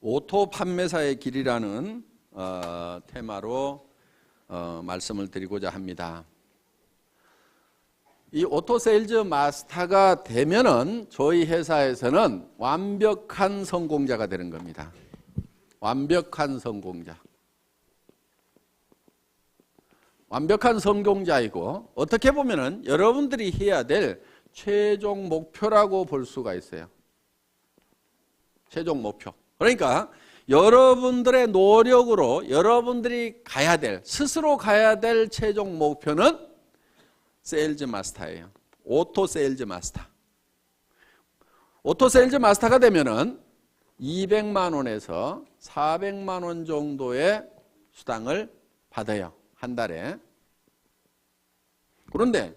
오토 판매사의 길이라는 테마로 말씀을 드리고자 합니다. 이 오토 세일즈 마스터가 되면은 저희 회사에서는 완벽한 성공자가 되는 겁니다. 완벽한 성공자. 완벽한 성공자이고 어떻게 보면은 여러분들이 해야 될 최종 목표라고 볼 수가 있어요. 최종 목표. 그러니까 여러분들의 노력으로 여러분들이 가야 될, 스스로 가야 될 최종 목표는 세일즈 마스터예요. 오토 세일즈 마스터. 오토 세일즈 마스터가 되면은 200만 원에서 400만 원 정도의 수당을 받아요. 한 달에. 그런데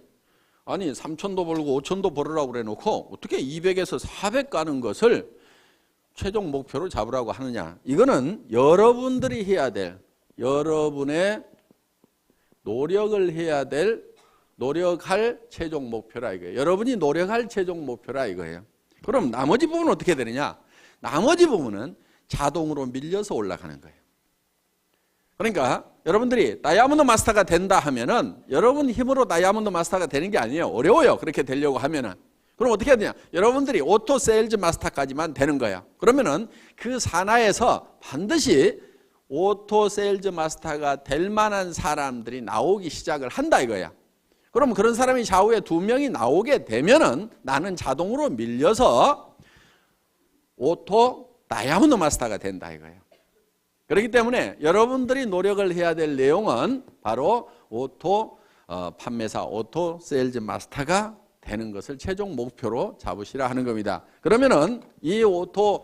아니 3천도 벌고 5천도 벌으라고 그래 놓고 어떻게 200에서 400 가는 것을 최종 목표로 잡으라고 하느냐. 이거는 여러분들이 해야 될, 여러분의 노력을 해야 될, 노력할 최종 목표라 이거예요. 여러분이 노력할 최종 목표라 이거예요. 그럼 나머지 부분은 어떻게 되느냐. 나머지 부분은 자동으로 밀려서 올라가는 거예요. 그러니까 여러분들이 다이아몬드 마스터가 된다 하면은 여러분 힘으로 다이아몬드 마스터가 되는 게 아니에요. 어려워요. 그렇게 되려고 하면은. 그럼 어떻게 해야 되냐? 여러분들이 오토 세일즈 마스터까지만 되는 거야. 그러면은 그 산하에서 반드시 오토 세일즈 마스터가 될 만한 사람들이 나오기 시작을 한다 이거야. 그럼 그런 사람이 좌우에 2명이 나오게 되면은 나는 자동으로 밀려서 오토 다이아몬드 마스터가 된다 이거예요. 그렇기 때문에 여러분들이 노력을 해야 될 내용은 바로 오토 판매사, 오토 세일즈 마스터가 되는 것을 최종 목표로 잡으시라 하는 겁니다. 그러면은 이 오토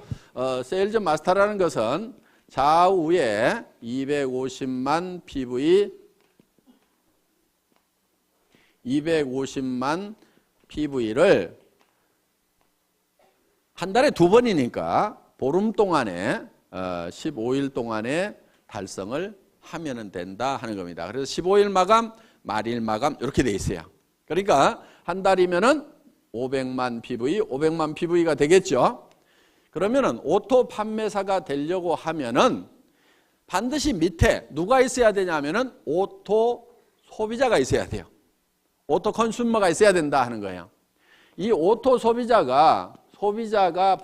세일즈 마스터라는 것은 좌우에 250만 PV, 250만 PV를 한 달에 2번이니까 보름 동안에 15일 동안에 달성을 하면 된다 하는 겁니다. 그래서 15일 마감, 말일 마감 이렇게 돼 있어요. 그러니까 한 달이면은 500만 PV, 500만 PV가 되겠죠. 그러면은 오토 판매사가 되려고 하면은 반드시 밑에 누가 있어야 되냐면은 오토 소비자가 있어야 돼요. 오토 컨슈머가 있어야 된다 하는 거예요. 이 오토 소비자가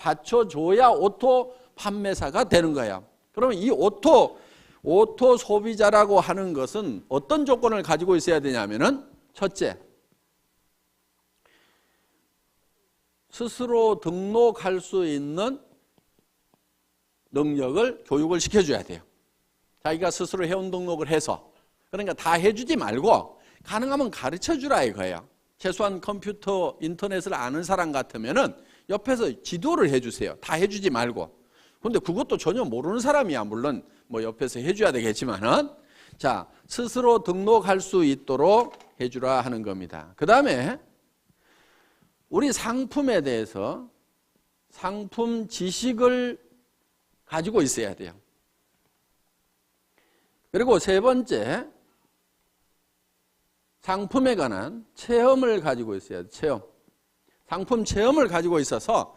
받쳐줘야 오토 판매사가 되는 거예요. 그러면 이 오토 소비자라고 하는 것은 어떤 조건을 가지고 있어야 되냐면은 첫째, 스스로 등록할 수 있는 능력을 교육을 시켜줘야 돼요. 자기가 스스로 회원 등록을 해서. 그러니까 다 해주지 말고 가능하면 가르쳐주라 이거예요. 최소한 컴퓨터, 인터넷을 아는 사람 같으면은 옆에서 지도를 해주세요. 다 해주지 말고. 근데 그것도 전혀 모르는 사람이야. 물론 뭐 옆에서 해줘야 되겠지만은. 자, 스스로 등록할 수 있도록 해주라 하는 겁니다. 그 다음에 우리 상품에 대해서 상품 지식을 가지고 있어야 돼요. 그리고 세 번째, 상품에 관한 체험을 가지고 있어야 돼요. 체험. 상품 체험을 가지고 있어서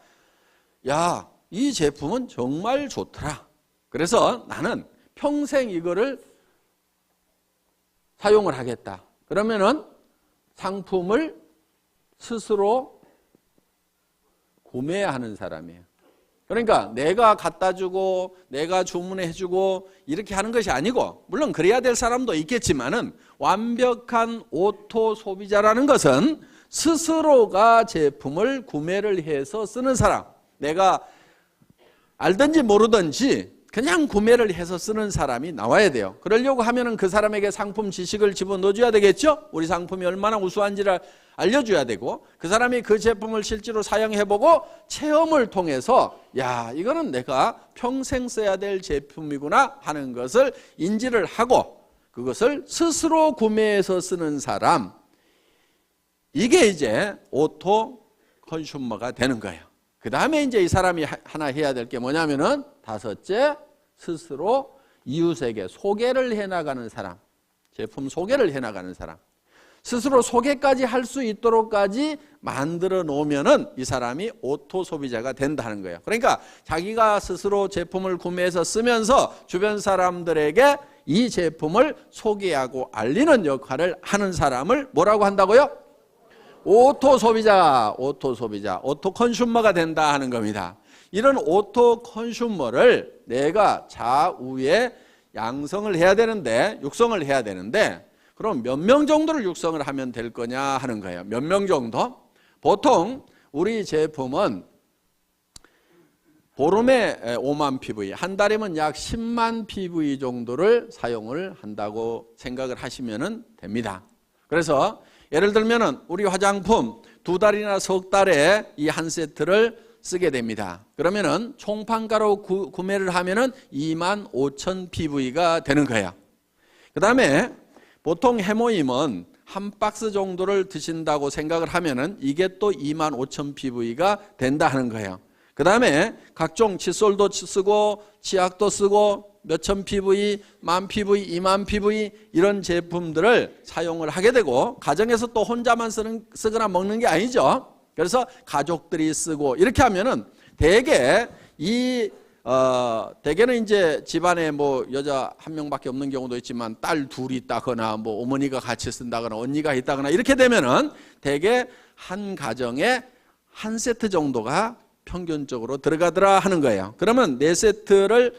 야, 이 제품은 정말 좋더라. 그래서 나는 평생 이거를 사용을 하겠다. 그러면은 상품을 스스로 구매하는 사람이에요. 그러니까 내가 갖다 주고 내가 주문해 주고 이렇게 하는 것이 아니고, 물론 그래야 될 사람도 있겠지만은 완벽한 오토 소비자라는 것은 스스로가 제품을 구매를 해서 쓰는 사람. 내가 알든지 모르든지 그냥 구매를 해서 쓰는 사람이 나와야 돼요. 그러려고 하면은 그 사람에게 상품 지식을 집어넣어줘야 되겠죠? 우리 상품이 얼마나 우수한지를 알려줘야 되고, 그 사람이 그 제품을 실제로 사용해보고 체험을 통해서 야, 이거는 내가 평생 써야 될 제품이구나 하는 것을 인지를 하고 그것을 스스로 구매해서 쓰는 사람, 이게 이제 오토 컨슈머가 되는 거예요. 그 다음에 이제 이 사람이 하나 해야 될 게 뭐냐면은 다섯째, 스스로 이웃에게 소개를 해나가는 사람, 제품 소개를 해나가는 사람. 스스로 소개까지 할 수 있도록까지 만들어 놓으면은 이 사람이 오토 소비자가 된다는 거예요. 그러니까 자기가 스스로 제품을 구매해서 쓰면서 주변 사람들에게 이 제품을 소개하고 알리는 역할을 하는 사람을 뭐라고 한다고요? 오토 소비자, 오토 소비자, 오토 컨슈머가 된다 하는 겁니다. 이런 오토 컨슈머를 내가 좌우에 양성을 해야 되는데, 육성을 해야 되는데, 그럼 몇 명 정도를 육성을 하면 될 거냐 하는 거예요. 몇 명 정도? 보통 우리 제품은 보름에 5만 PV, 한 달이면 약 10만 PV 정도를 사용을 한다고 생각을 하시면 됩니다. 그래서 예를 들면 우리 화장품 2달이나 석 달에 이 한 세트를 쓰게 됩니다. 그러면은 총판가로 구매를 하면은 2만 5천 PV가 되는 거예요. 그 다음에 보통 해모임은 한 박스 정도를 드신다고 생각을 하면은 이게 또 2만 5천 PV가 된다 하는 거예요. 그 다음에 각종 칫솔도 쓰고 치약도 쓰고 몇천 PV, 만 PV, 2만 PV 이런 제품들을 사용을 하게 되고, 가정에서 또 혼자만 쓰거나 먹는 게 아니죠. 그래서 가족들이 쓰고 이렇게 하면은 대개는 이제 집안에 뭐 여자 한 명밖에 없는 경우도 있지만 딸 둘이 있다거나 뭐 어머니가 같이 쓴다거나 언니가 있다거나 이렇게 되면은 대개 한 가정에 한 세트 정도가 평균적으로 들어가더라 하는 거예요. 그러면 4세트를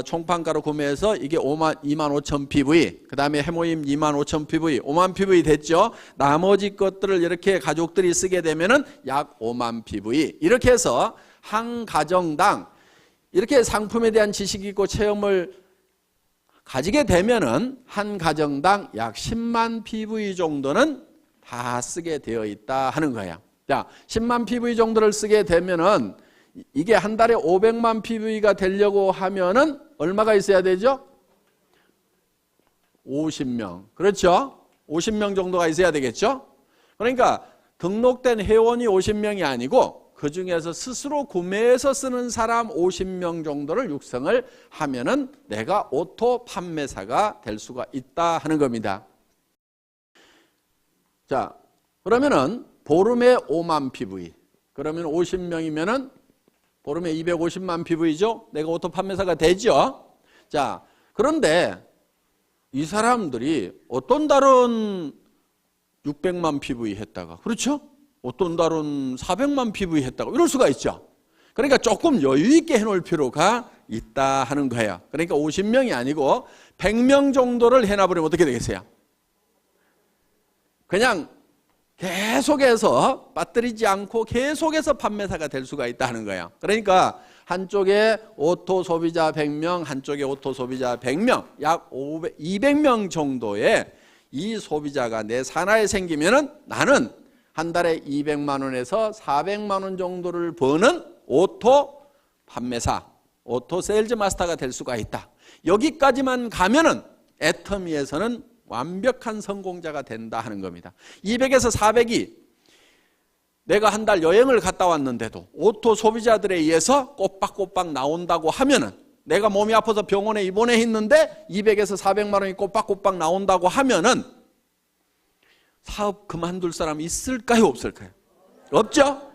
총판가로 구매해서 이게 2만 5천 PV, 그 다음에 해모임 2만 5천 PV, 5만 PV 됐죠. 나머지 것들을 이렇게 가족들이 쓰게 되면은 약 5만 PV. 이렇게 해서 한 가정당 이렇게 상품에 대한 지식이 있고 체험을 가지게 되면은 한 가정당 약 10만 PV 정도는 다 쓰게 되어 있다 하는 거예요. 자, 10만 PV 정도를 쓰게 되면은 이게 한 달에 500만 PV가 되려고 하면은 얼마가 있어야 되죠? 50명. 그렇죠? 50명 정도가 있어야 되겠죠? 그러니까 등록된 회원이 50명이 아니고 그 중에서 스스로 구매해서 쓰는 사람 50명 정도를 육성을 하면은 내가 오토 판매사가 될 수가 있다 하는 겁니다. 자, 그러면은 보름에 5만 PV. 그러면 50명이면은 보름에 250만 PV죠? 내가 오토 판매사가 되죠? 자, 그런데 이 사람들이 어떤 달은 600만 PV 했다가, 그렇죠? 어떤 달은 400만 PV 했다가 이럴 수가 있죠. 그러니까 조금 여유 있게 해놓을 필요가 있다 하는 거예요. 그러니까 50명이 아니고 100명 정도를 해놔버리면 어떻게 되겠어요? 그냥 계속해서 빠뜨리지 않고 계속해서 판매사가 될 수가 있다 하는 거예요. 그러니까 한쪽에 오토 소비자 100명, 한쪽에 오토 소비자 100명, 약 200명 정도의 이 소비자가 내 산하에 생기면은 나는 한 달에 200만 원에서 400만 원 정도를 버는 오토 판매사, 오토 세일즈 마스터가 될 수가 있다. 여기까지만 가면은 애터미에서는 완벽한 성공자가 된다 하는 겁니다. 200에서 400이 내가 한 달 여행을 갔다 왔는데도 오토 소비자들에 의해서 꼬박꼬박 나온다고 하면은, 내가 몸이 아파서 병원에 입원해 있는데 200에서 400만 원이 꼬박꼬박 나온다고 하면은 사업 그만둘 사람 있을까요, 없을까요? 없죠?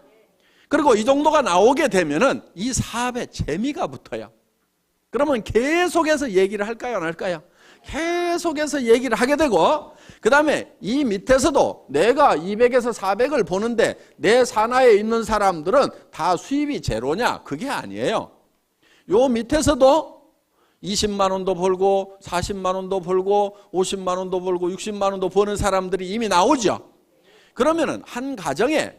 그리고 이 정도가 나오게 되면은 이 사업에 재미가 붙어요. 그러면 계속해서 얘기를 할까요, 안 할까요? 계속해서 얘기를 하게 되고, 그 다음에 이 밑에서도 내가 200에서 400을 보는데 내 산하에 있는 사람들은 다 수입이 제로냐? 그게 아니에요. 요 밑에서도 20만 원도 벌고 40만 원도 벌고 50만 원도 벌고 60만 원도 버는 사람들이 이미 나오죠. 그러면은 한 가정에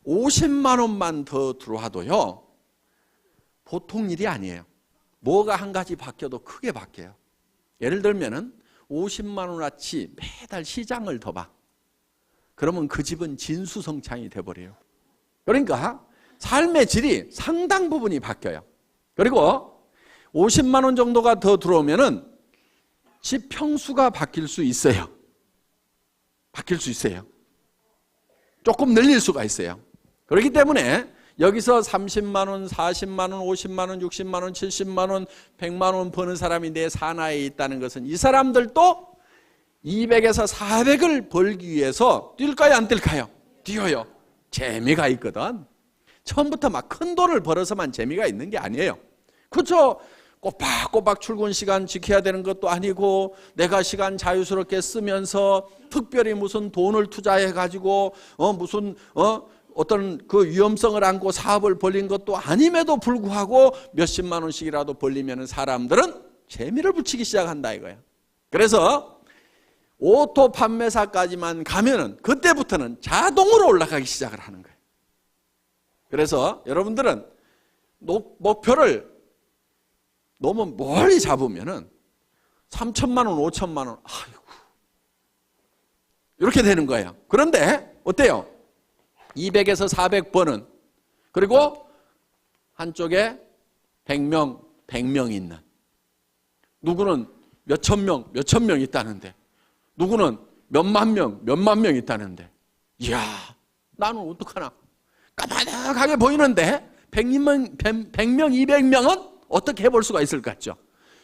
50만 원만 더 들어와도요, 보통 일이 아니에요. 뭐가 한 가지 바뀌어도 크게 바뀌어요. 예를 들면은 50만 원어치 매달 시장을 더 봐. 그러면 그 집은 진수성찬이 돼버려요. 그러니까 삶의 질이 상당 부분이 바뀌어요. 그리고 50만 원 정도가 더 들어오면은 집 평수가 바뀔 수 있어요. 바뀔 수 있어요. 조금 늘릴 수가 있어요. 그렇기 때문에 여기서 30만 원, 40만 원, 50만 원, 60만 원, 70만 원, 100만 원 버는 사람이 내 산하에 있다는 것은 이 사람들도 200에서 400을 벌기 위해서 뛸까요, 안 뛸까요? 뛰어요. 재미가 있거든. 처음부터 막 큰 돈을 벌어서만 재미가 있는 게 아니에요. 그렇죠? 꼬박꼬박 출근 시간 지켜야 되는 것도 아니고, 내가 시간 자유스럽게 쓰면서 특별히 무슨 돈을 투자해 가지고 어떤 그 위험성을 안고 사업을 벌린 것도 아님에도 불구하고 몇십만 원씩이라도 벌리면 사람들은 재미를 붙이기 시작한다 이거야. 그래서 오토 판매사까지만 가면은 그때부터는 자동으로 올라가기 시작을 하는 거예요. 그래서 여러분들은 목표를 너무 멀리 잡으면은 3천만 원, 5천만 원, 아이고, 이렇게 되는 거예요. 그런데 어때요? 200에서 400번은, 그리고 한쪽에 100명 있는, 누구는 몇천 명 있다는데, 누구는 몇만 명 있다는데, 이야, 나는 어떡하나? 까마득하게 보이는데 100명, 200명은 어떻게 해볼 수가 있을 것 같죠?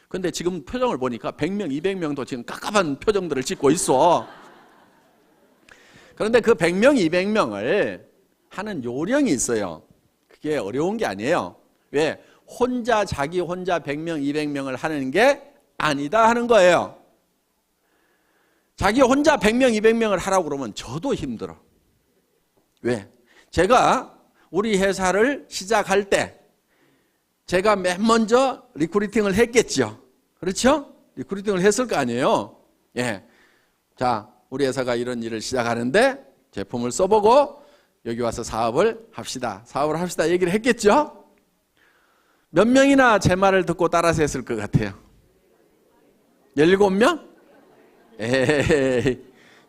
근데 지금 표정을 보니까 100명, 200명도 지금 깝깝한 표정들을 짓고 있어. 그런데 그 100명, 200명을 하는 요령이 있어요. 그게 어려운 게 아니에요. 왜? 자기 혼자 100명, 200명을 하는 게 아니다 하는 거예요. 자기 혼자 100명, 200명을 하라고 그러면 저도 힘들어. 왜? 제가 우리 회사를 시작할 때 제가 맨 먼저 리크루팅을 했겠죠. 그렇죠? 리크루팅을 했을 거 아니에요. 예. 자, 우리 회사가 이런 일을 시작하는데 제품을 써보고 여기 와서 사업을 합시다. 얘기를 했겠죠? 몇 명이나 제 말을 듣고 따라서 했을 것 같아요? 17명? 에이,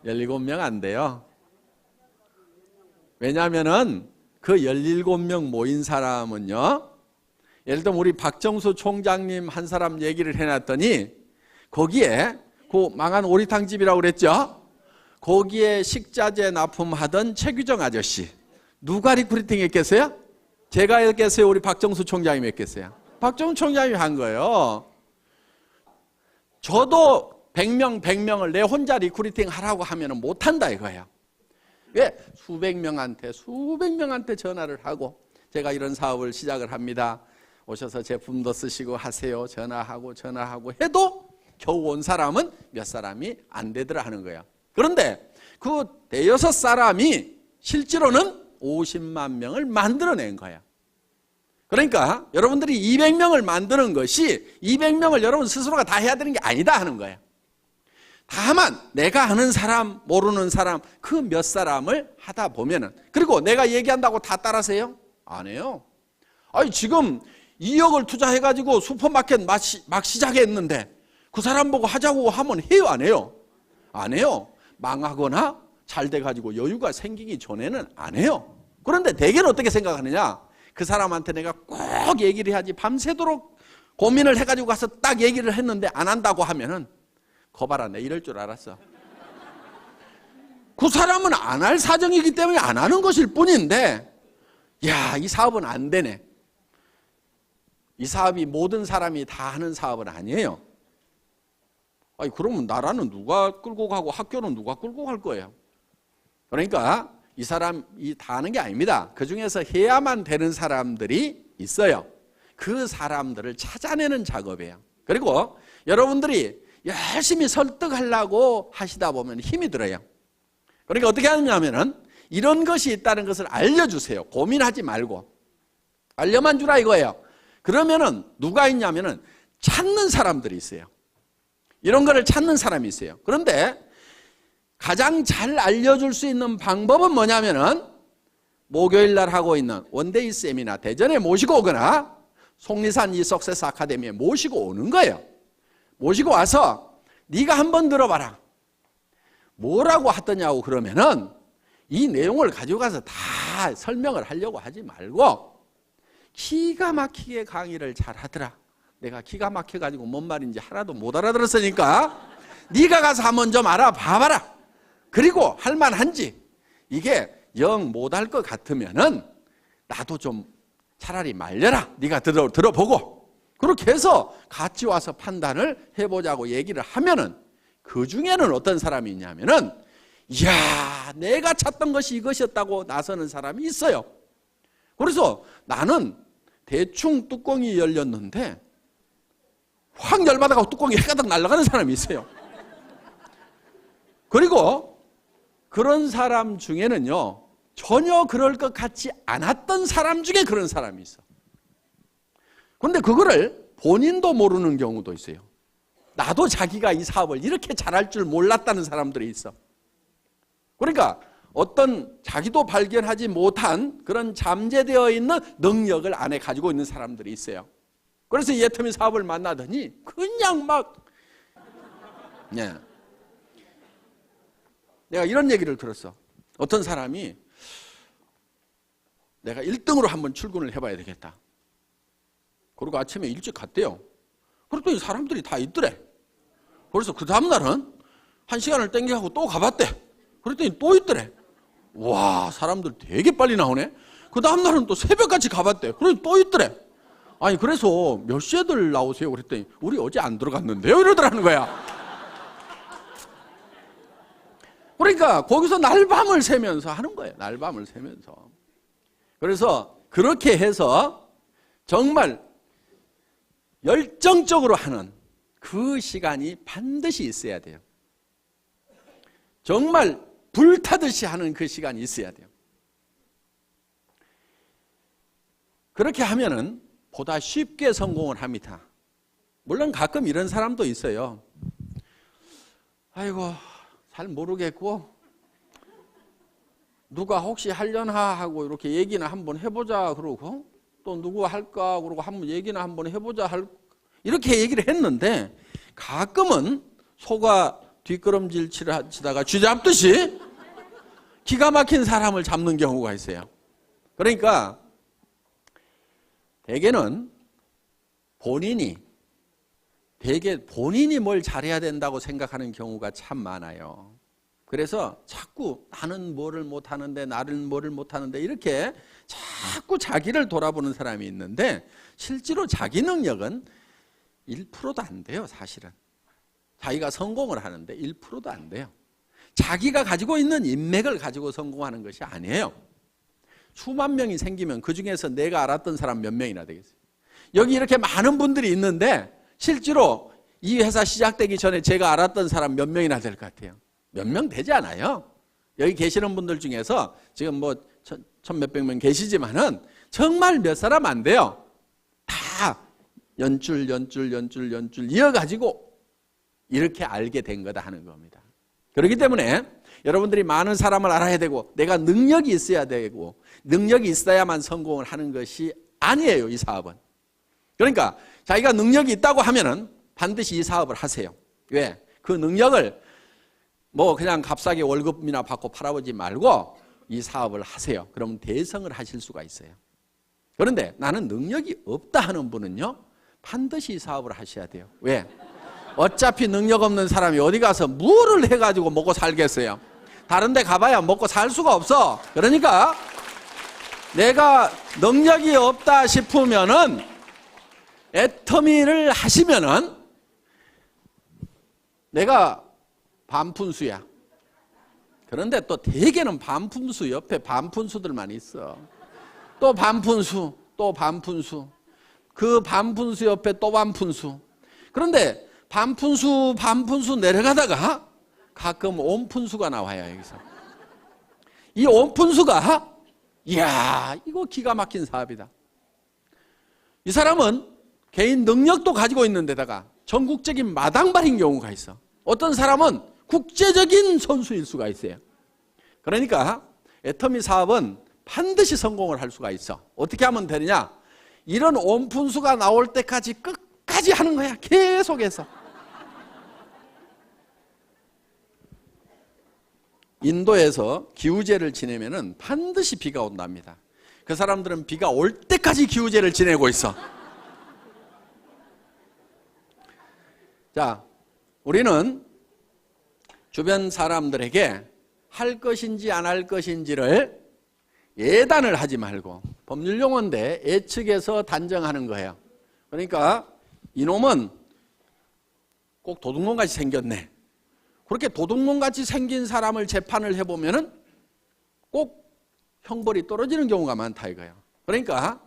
17명 안 돼요. 왜냐하면은 그 17명 모인 사람은요, 예를 들면 우리 박정수 총장님 한 사람 얘기를 해놨더니 거기에 그 망한 오리탕집이라고 그랬죠? 거기에 식자재 납품하던 최규정 아저씨, 누가 리크루팅 했겠어요? 제가 했겠어요? 우리 박정수 총장님이 했겠어요? 박정수 총장님이 한 거예요. 저도 100명을 내 혼자 리크루팅 하라고 하면 못한다 이거예요. 왜? 수백 명한테 전화를 하고, 제가 이런 사업을 시작을 합니다. 오셔서 제품도 쓰시고 하세요. 전화하고 해도 겨우 온 사람은 몇 사람이 안 되더라 하는 거예요. 그런데 그 대여섯 사람이 실제로는 50만 명을 만들어낸 거예요. 그러니까 여러분들이 200명을 만드는 것이 200명을 여러분 스스로가 다 해야 되는 게 아니다 하는 거예요. 다만 내가 아는 사람, 모르는 사람, 그 몇 사람을 하다 보면은, 그리고 내가 얘기한다고 다 따라서요? 안 해요. 아니 지금 2억을 투자해가지고 슈퍼마켓 막 시작했는데 그 사람 보고 하자고 하면 해요, 안 해요? 안 해요. 망하거나 잘 돼가지고 여유가 생기기 전에는 안 해요. 그런데 대개는 어떻게 생각하느냐? 그 사람한테 내가 꼭 얘기를 해야지, 밤새도록 고민을 해가지고 가서 딱 얘기를 했는데 안 한다고 하면은, 거봐라, 내 이럴 줄 알았어. 그 사람은 안 할 사정이기 때문에 안 하는 것일 뿐인데, 야, 이 사업은 안 되네. 이 사업이 모든 사람이 다 하는 사업은 아니에요. 아니, 그러면 나라는 누가 끌고 가고 학교는 누가 끌고 갈 거예요? 그러니까 이 사람이 다 하는 게 아닙니다. 그 중에서 해야만 되는 사람들이 있어요. 그 사람들을 찾아내는 작업이에요. 그리고 여러분들이 열심히 설득하려고 하시다 보면 힘이 들어요. 그러니까 어떻게 하느냐면은 이런 것이 있다는 것을 알려주세요. 고민하지 말고. 알려만 주라 이거예요. 그러면은 누가 있냐면은 찾는 사람들이 있어요. 이런 거를 찾는 사람이 있어요. 그런데 가장 잘 알려줄 수 있는 방법은 뭐냐면은 목요일 날 하고 있는 원데이 세미나 대전에 모시고 오거나 속리산 이 석세스 아카데미에 모시고 오는 거예요. 모시고 와서 네가 한번 들어봐라. 뭐라고 하더냐고 그러면은 이 내용을 가지고 가서 다 설명을 하려고 하지 말고 기가 막히게 강의를 잘 하더라. 내가 기가 막혀가지고 뭔 말인지 하나도 못 알아들었으니까 네가 가서 한번 좀 알아봐봐라. 그리고 할만한지, 이게 영 못할 것 같으면은 나도 좀 차라리 말려라. 네가 들어보고. 그렇게 해서 같이 와서 판단을 해보자고 얘기를 하면은 그 중에는 어떤 사람이 있냐면은 이야, 내가 찾던 것이 이것이었다고 나서는 사람이 있어요. 그래서 나는 대충 뚜껑이 열렸는데 확 열받아가고 뚜껑이 해가닥 날아가는 사람이 있어요. 그리고 그런 사람 중에는요, 전혀 그럴 것 같지 않았던 사람 중에 그런 사람이 있어. 그런데 그거를 본인도 모르는 경우도 있어요. 나도 자기가 이 사업을 이렇게 잘할 줄 몰랐다는 사람들이 있어. 그러니까 어떤 자기도 발견하지 못한 그런 잠재되어 있는 능력을 안에 가지고 있는 사람들이 있어요. 그래서 이 애터미 사업을 만나더니 그냥 막 내가 이런 얘기를 들었어. 어떤 사람이 내가 1등으로 한번 출근을 해봐야 되겠다. 그리고 아침에 일찍 갔대요. 그랬더니 사람들이 다 있더래. 그래서 그 다음날은 1시간을 땡겨가고 또 가봤대. 그랬더니 또 있더래. 와, 사람들 되게 빨리 나오네. 그 다음날은 또 새벽같이 가봤대. 그랬더니 또 있더래. 아니, 그래서 몇 시에들 나오세요? 그랬더니 우리 어제 안 들어갔는데요? 이러더라는 거야. 그러니까 거기서 날밤을 새면서 하는 거예요. 날밤을 새면서. 그래서 그렇게 해서 정말 열정적으로 하는 그 시간이 반드시 있어야 돼요. 정말 불타듯이 하는 그 시간이 있어야 돼요. 그렇게 하면은 보다 쉽게 성공을 합니다. 물론 가끔 이런 사람도 있어요. 아이고, 잘 모르겠고 누가 혹시 하려나 하고 이렇게 얘기나 한번 해보자 그러고 또 누구 할까 그러고 한번 얘기나 한번 해보자 이렇게 얘기를 했는데 가끔은 소가 뒷걸음질 치다가 쥐 잡듯이 기가 막힌 사람을 잡는 경우가 있어요. 그러니까 대개는 본인이 뭘 잘해야 된다고 생각하는 경우가 참 많아요. 그래서 자꾸 나는 뭐를 못하는데 나는 뭐를 못하는데 이렇게 자꾸 자기를 돌아보는 사람이 있는데 실제로 자기 능력은 1%도 안 돼요. 사실은 자기가 성공을 하는데 1%도 안 돼요. 자기가 가지고 있는 인맥을 가지고 성공하는 것이 아니에요. 수만 명이 생기면 그중에서 내가 알았던 사람 몇 명이나 되겠어요. 여기 이렇게 많은 분들이 있는데 실제로 이 회사 시작되기 전에 제가 알았던 사람 몇 명이나 될 것 같아요? 몇 명 되지 않아요. 여기 계시는 분들 중에서 지금 뭐 천 몇백 명 계시지만은 정말 몇 사람 안 돼요. 다 연줄 이어가지고 이렇게 알게 된 거다 하는 겁니다. 그렇기 때문에 여러분들이 많은 사람을 알아야 되고 내가 능력이 있어야 되고 능력이 있어야만 성공을 하는 것이 아니에요. 이 사업은. 그러니까 자기가 능력이 있다고 하면은 반드시 이 사업을 하세요. 왜? 그 능력을 뭐 그냥 값싸게 월급이나 받고 팔아보지 말고 이 사업을 하세요. 그러면 대성을 하실 수가 있어요. 그런데 나는 능력이 없다 하는 분은요, 반드시 이 사업을 하셔야 돼요. 왜? 어차피 능력 없는 사람이 어디 가서 뭐를 해가지고 먹고 살겠어요? 다른 데 가봐야 먹고 살 수가 없어. 그러니까 내가 능력이 없다 싶으면은 애터미를 하시면은 내가 반푼수야. 그런데 또 대개는 반푼수 옆에 반푼수들만 있어. 또 반푼수, 또 반푼수. 그 반푼수 옆에 또 반푼수. 그런데 반푼수 내려가다가 가끔 온푼수가 나와요. 여기서. 이 온푼수가 이야, 이거 기가 막힌 사업이다. 이 사람은 개인 능력도 가지고 있는 데다가 전국적인 마당발인 경우가 있어. 어떤 사람은 국제적인 선수일 수가 있어요. 그러니까 애터미 사업은 반드시 성공을 할 수가 있어. 어떻게 하면 되느냐? 이런 온푼수가 나올 때까지 끝까지 하는 거야. 계속해서. 인도에서 기우제를 지내면은 반드시 비가 온답니다. 그 사람들은 비가 올 때까지 기우제를 지내고 있어. 자, 우리는 주변 사람들에게 할 것인지 안 할 것인지를 예단을 하지 말고, 법률용어인데 예측해서 단정하는 거예요. 그러니까 이놈은 꼭 도둑놈같이 생겼네. 그렇게 도둑놈같이 생긴 사람을 재판을 해보면은 꼭 형벌이 떨어지는 경우가 많다 이거예요. 그러니까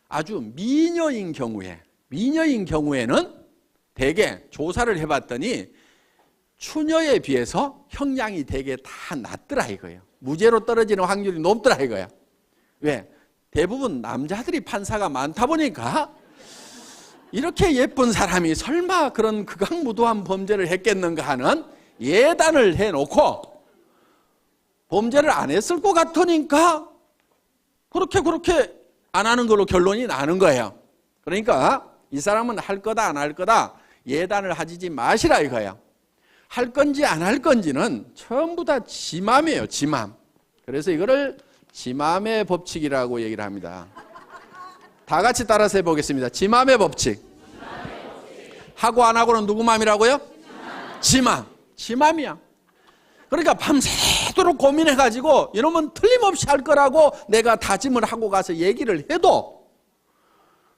아주 미녀인 경우에는 대개 조사를 해봤더니 추녀에 비해서 형량이 대개 다 낮더라 이거예요. 무죄로 떨어지는 확률이 높더라 이거예요. 왜? 대부분 남자들이 판사가 많다 보니까 이렇게 예쁜 사람이 설마 그런 극악무도한 범죄를 했겠는가 하는 예단을 해놓고 범죄를 안 했을 것 같으니까 그렇게 안 하는 걸로 결론이 나는 거예요. 그러니까 이 사람은 할 거다 안 할 거다 예단을 하지 마시라 이거예요. 할 건지 안 할 건지는 전부 다 지 맘이에요. 지 맘. 그래서 이거를 지 맘의 법칙이라고 얘기를 합니다. 다 같이 따라서 해보겠습니다. 지 맘의 법칙. 하고 안 하고는 누구 맘이라고요? 지 맘. 지 맘이야. 그러니까 밤새도록 고민해가지고 이놈은 틀림없이 할 거라고 내가 다짐을 하고 가서 얘기를 해도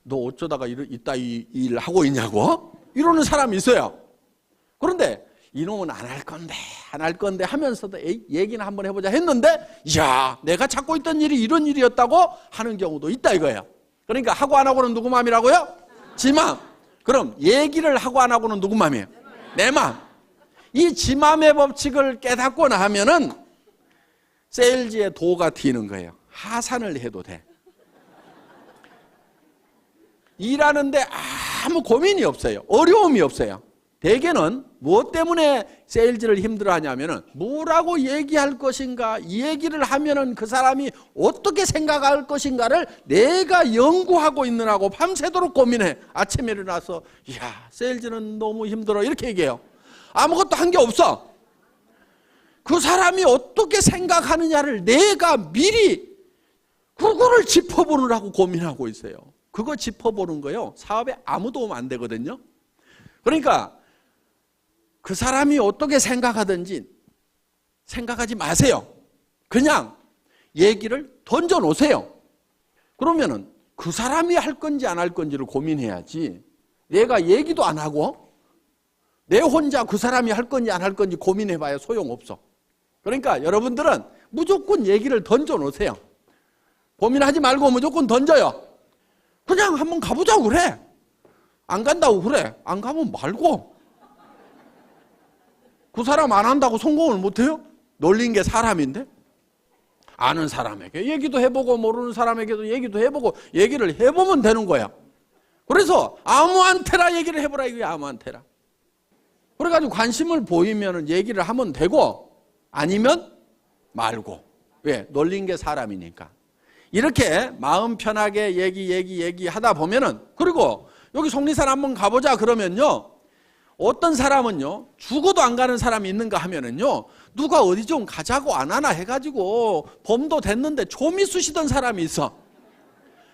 너 어쩌다가 이따 이 일 하고 있냐고? 이러는 사람이 있어요. 그런데 이놈은 안 할 건데 하면서도 얘기는 한번 해보자 했는데 야 내가 찾고 있던 일이 이런 일이었다고 하는 경우도 있다 이거예요. 그러니까 하고 안 하고는 누구 맘이라고요? 지 맘. 그럼 얘기를 하고 안 하고는 누구 맘이에요? 내 맘. 이 지 맘의 법칙을 깨닫고 나면은 세일즈의 도가 튀는 거예요. 하산을 해도 돼. 일하는데 아무 고민이 없어요. 어려움이 없어요. 대개는 무엇 때문에 세일즈를 힘들어하냐면은 뭐라고 얘기할 것인가, 이 얘기를 하면은 그 사람이 어떻게 생각할 것인가를 내가 연구하고 있느라고 밤새도록 고민해. 아침에 일어나서 야 세일즈는 너무 힘들어 이렇게 얘기해요. 아무것도 한 게 없어. 그 사람이 어떻게 생각하느냐를 내가 미리 그거를 짚어보느라고 고민하고 있어요. 그거 짚어보는 거요 사업에 아무 도움 안 되거든요. 그러니까 그 사람이 어떻게 생각하든지 생각하지 마세요. 그냥 얘기를 던져놓으세요. 그러면은 그 사람이 할 건지 안 할 건지를 고민해야지 내가 얘기도 안 하고 내 혼자 그 사람이 할 건지 안 할 건지 고민해봐야 소용없어. 그러니까 여러분들은 무조건 얘기를 던져놓으세요. 고민하지 말고 무조건 던져요. 그냥 한번 가보자고 그래. 안 간다고 그래. 안 가면 말고. 그 사람 안 한다고 성공을 못해요? 놀린 게 사람인데? 아는 사람에게 얘기도 해보고 모르는 사람에게도 얘기도 해보고 얘기를 해보면 되는 거야. 그래서 아무한테나 얘기를 해보라 이거야. 아무한테나. 그래가지고 관심을 보이면 얘기를 하면 되고 아니면 말고. 왜? 놀린 게 사람이니까. 이렇게 마음 편하게 얘기하다 보면은 그리고 여기 속리산 한번 가보자 그러면요 어떤 사람은요 죽어도 안 가는 사람이 있는가 하면은요 누가 어디 좀 가자고 안 하나 해가지고 범도 됐는데 좀이 쑤시던 사람이 있어.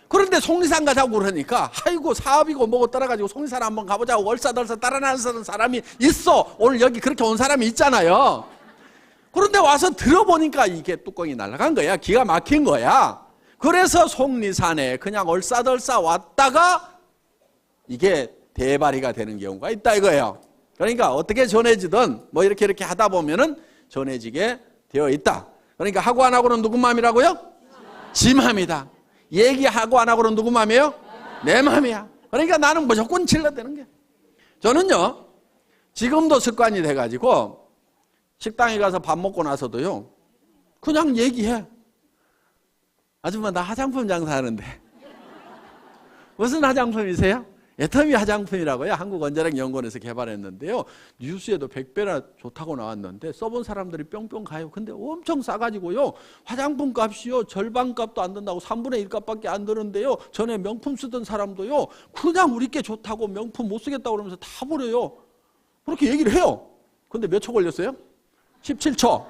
그런데 속리산 가자고 그러니까 아이고 사업이고 뭐고 따라가지고 속리산 한번 가보자고 얼싸덜싸 따라 나서는 사람이 있어. 오늘 여기 그렇게 온 사람이 있잖아요. 그런데 와서 들어보니까 이게 뚜껑이 날아간 거야. 기가 막힌 거야. 그래서 속리산에 그냥 얼싸덜싸 왔다가 이게 대발이가 되는 경우가 있다 이거예요. 그러니까 어떻게 전해지든 뭐 이렇게 하다 보면은 전해지게 되어 있다. 그러니까 하고 안 하고는 누구 마음이라고요? 지 마음이다. 얘기하고 안 하고는 누구 마음이에요? 내 마음이야. 그러니까 나는 무조건 질러대는 게. 저는요 지금도 습관이 돼가지고 식당에 가서 밥 먹고 나서도요 그냥 얘기해. 아줌마 나 화장품 장사하는데 무슨 화장품이세요? 애터미 화장품이라고요. 한국원자력연구원에서 개발했는데요. 뉴스에도 100배나 좋다고 나왔는데 써본 사람들이 뿅뿅 가요. 근데 엄청 싸가지고요. 화장품 값이요. 절반 값도 안 든다고 3분의 1 값밖에 안 드는데요. 전에 명품 쓰던 사람도요. 그냥 우리 게 좋다고 명품 못 쓰겠다고 그러면서 다 버려요. 그렇게 얘기를 해요. 근데 몇 초 걸렸어요? 17초.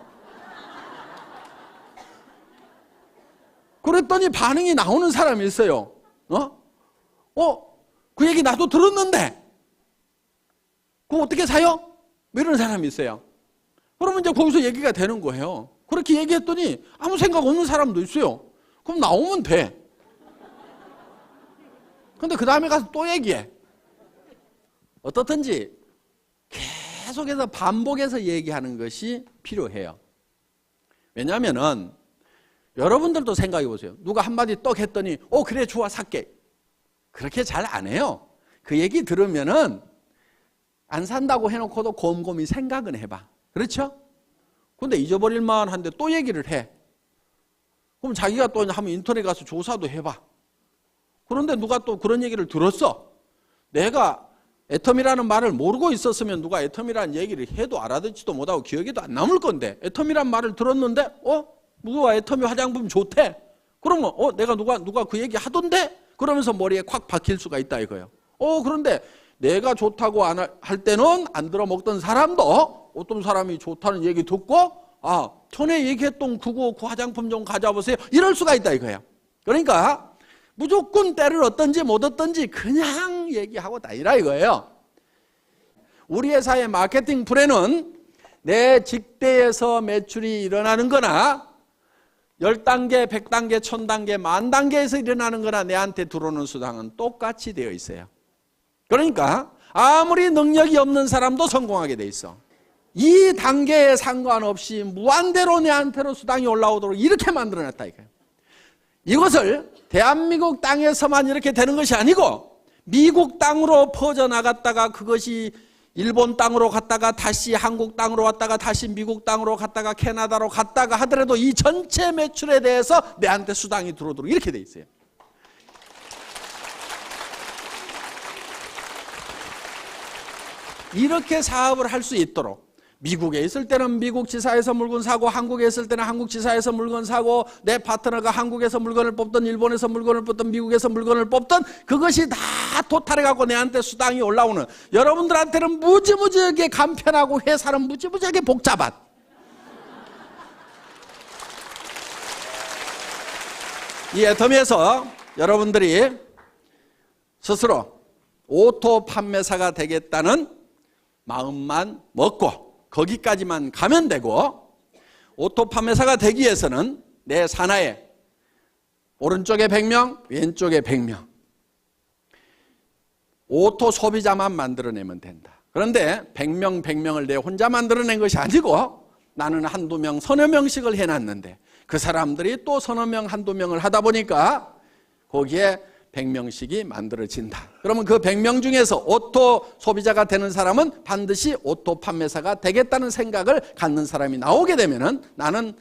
그랬더니 반응이 나오는 사람이 있어요. 그 얘기 나도 들었는데 그거 어떻게 사요? 이런 사람이 있어요. 그러면 이제 거기서 얘기가 되는 거예요. 그렇게 얘기했더니 아무 생각 없는 사람도 있어요. 그럼 나오면 돼. 근데 그 다음에 가서 또 얘기해. 어떻든지 계속해서 반복해서 얘기하는 것이 필요해요. 왜냐하면은 여러분들도 생각해 보세요. 누가 한마디 떡 했더니 그래 좋아 살게. 그렇게 잘 안 해요. 그 얘기 들으면은 안 산다고 해놓고도 곰곰이 생각은 해봐. 그렇죠? 근데 잊어버릴만 한데 또 얘기를 해. 그럼 자기가 또 한번 인터넷 가서 조사도 해봐. 그런데 누가 또 그런 얘기를 들었어. 내가 애텀이라는 말을 모르고 있었으면 누가 애텀이라는 얘기를 해도 알아듣지도 못하고 기억에도 안 남을 건데 애텀이라는 말을 들었는데 누가 애텀이 화장품 좋대. 그러면 내가 누가 그 얘기 하던데? 그러면서 머리에 콱 박힐 수가 있다 이거예요. 그런데 내가 좋다고 할 때는 안 들어먹던 사람도 어떤 사람이 좋다는 얘기 듣고 전에 얘기했던 그 화장품 좀 가져보세요. 이럴 수가 있다 이거예요. 그러니까 무조건 때를 얻든지 못 얻든지 그냥 얘기하고 다니라 이거예요. 우리 회사의 마케팅 플랜은 내 직대에서 매출이 일어나는 거나 10단계, 100단계, 1000단계, 10,000단계에서 일어나는 거나 내한테 들어오는 수당은 똑같이 되어 있어요. 그러니까 아무리 능력이 없는 사람도 성공하게 돼 있어. 이 단계에 상관없이 무한대로 내한테로 수당이 올라오도록 이렇게 만들어놨다 이거예요. 이것을 대한민국 땅에서만 이렇게 되는 것이 아니고 미국 땅으로 퍼져나갔다가 그것이 일본 땅으로 갔다가 다시 한국 땅으로 왔다가 다시 미국 땅으로 갔다가 캐나다로 갔다가 하더라도 이 전체 매출에 대해서 내한테 수당이 들어오도록 이렇게 돼 있어요. 이렇게 사업을 할 수 있도록 미국에 있을 때는 미국 지사에서 물건 사고 한국에 있을 때는 한국 지사에서 물건 사고 내 파트너가 한국에서 물건을 뽑든 일본에서 물건을 뽑든 미국에서 물건을 뽑든 그것이 다 토탈해갖고 내한테 수당이 올라오는 여러분들한테는 무지무지하게 간편하고 회사는 무지무지하게 복잡한 이 애터미에서 여러분들이 스스로 오토 판매사가 되겠다는 마음만 먹고 거기까지만 가면 되고 오토 판매사가 되기 위해서는 내 산하에 오른쪽에 100명, 왼쪽에 100명 오토 소비자만 만들어내면 된다. 그런데 100명, 100명을 내 혼자 만들어낸 것이 아니고 나는 한두 명, 서너 명씩을 해놨는데 그 사람들이 또 서너 명, 한두 명을 하다 보니까 거기에 100명씩이 만들어진다. 그러면 그 100명 중에서 오토 소비자가 되는 사람은 반드시 오토 판매사가 되겠다는 생각을 갖는 사람이 나오게 되면은 나는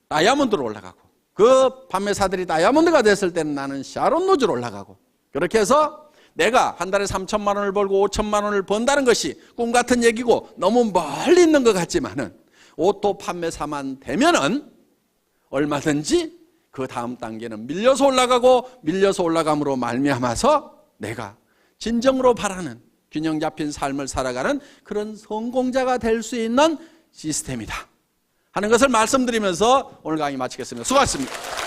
다이아몬드로 올라가고 그 판매사들이 다이아몬드가 됐을 때는 나는 샤론 노즈로 올라가고 그렇게 해서 내가 한 달에 3천만 원을 벌고 5천만 원을 번다는 것이 꿈 같은 얘기고 너무 멀리 있는 것 같지만은 오토 판매사만 되면은 얼마든지 그 다음 단계는 밀려서 올라가고 밀려서 올라감으로 말미암아서 내가 진정으로 바라는 균형 잡힌 삶을 살아가는 그런 성공자가 될 수 있는 시스템이다 하는 것을 말씀드리면서 오늘 강의 마치겠습니다. 수고하셨습니다.